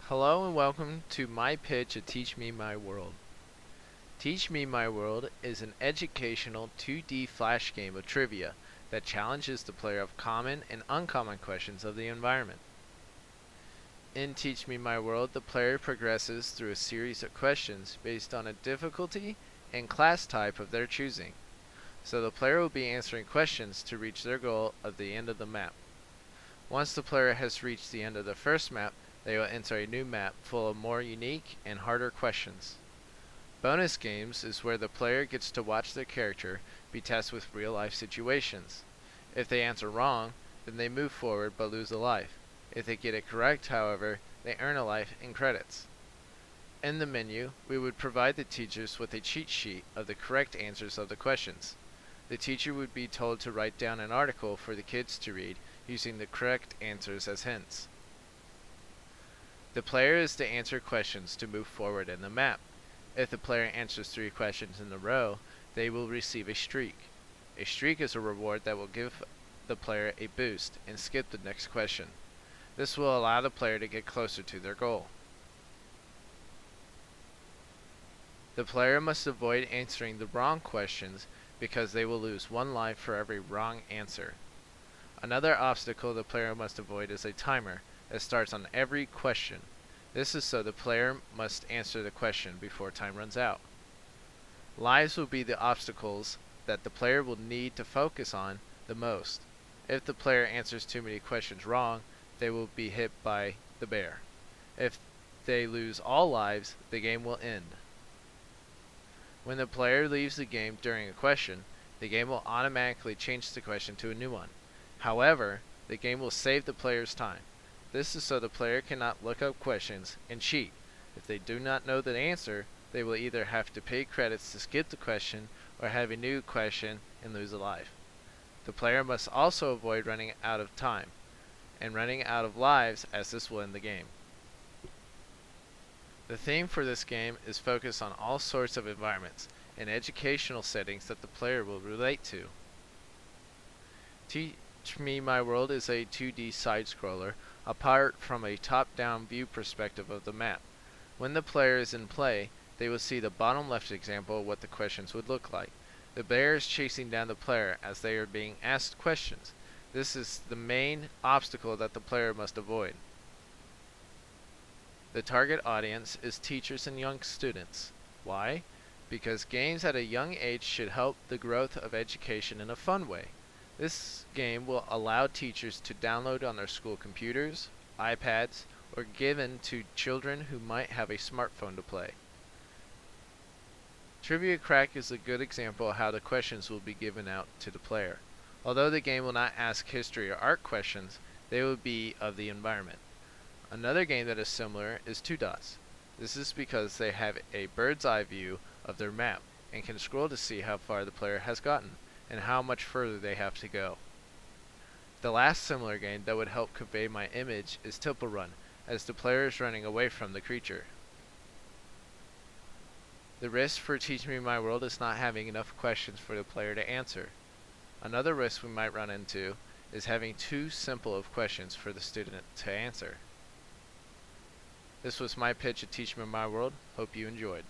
Hello and welcome to my pitch at Teach Me My World. Teach Me My World is an educational 2D flash game of trivia that challenges the player of common and uncommon questions of the environment. In Teach Me My World, the player progresses through a series of questions based on a difficulty and class type of their choosing. So the player will be answering questions to reach their goal of the end of the map. Once the player has reached the end of the first map, they will enter a new map full of more unique and harder questions. Bonus games is where the player gets to watch their character be tested with real-life situations. If they answer wrong, then they move forward but lose a life. If they get it correct, however, they earn a life and credits. In the menu, we would provide the teachers with a cheat sheet of the correct answers of the questions. The teacher would be told to write down an article for the kids to read using the correct answers as hints. The player is to answer questions to move forward in the map. If the player answers 3 questions in a row, they will receive a streak. A streak is a reward that will give the player a boost and skip the next question. This will allow the player to get closer to their goal. The player must avoid answering the wrong questions because they will lose 1 life for every wrong answer. Another obstacle the player must avoid is a timer that starts on every question. This is so the player must answer the question before time runs out. Lives will be the obstacles that the player will need to focus on the most. If the player answers too many questions wrong, they will be hit by the bear. If they lose all lives, the game will end. When the player leaves the game during a question, the game will automatically change the question to a new one. However, the game will save the player's time. This is so the player cannot look up questions and cheat. If they do not know the answer, they will either have to pay credits to skip the question or have a new question and lose a life. The player must also avoid running out of time and running out of lives, as this will end the game. The theme for this game is focused on all sorts of environments and educational settings that the player will relate to. Teach Me My World is a 2D side-scroller apart from a top-down view perspective of the map. When the player is in play, they will see the bottom left example of what the questions would look like. The bear is chasing down the player as they are being asked questions. This is the main obstacle that the player must avoid. The target audience is teachers and young students. Why? Because games at a young age should help the growth of education in a fun way. This game will allow teachers to download on their school computers, iPads, or given to children who might have a smartphone to play. Trivia Crack is a good example of how the questions will be given out to the player. Although the game will not ask history or art questions, they will be of the environment. Another game that is similar is Two Dots. This is because they have a bird's eye view of their map and can scroll to see how far the player has gotten and how much further they have to go. The last similar game that would help convey my image is Temple Run, as the player is running away from the creature. The risk for Teach Me My World is not having enough questions for the player to answer. Another risk we might run into is having too simple of questions for the student to answer. This was my pitch at Teach Me My World. Hope you enjoyed.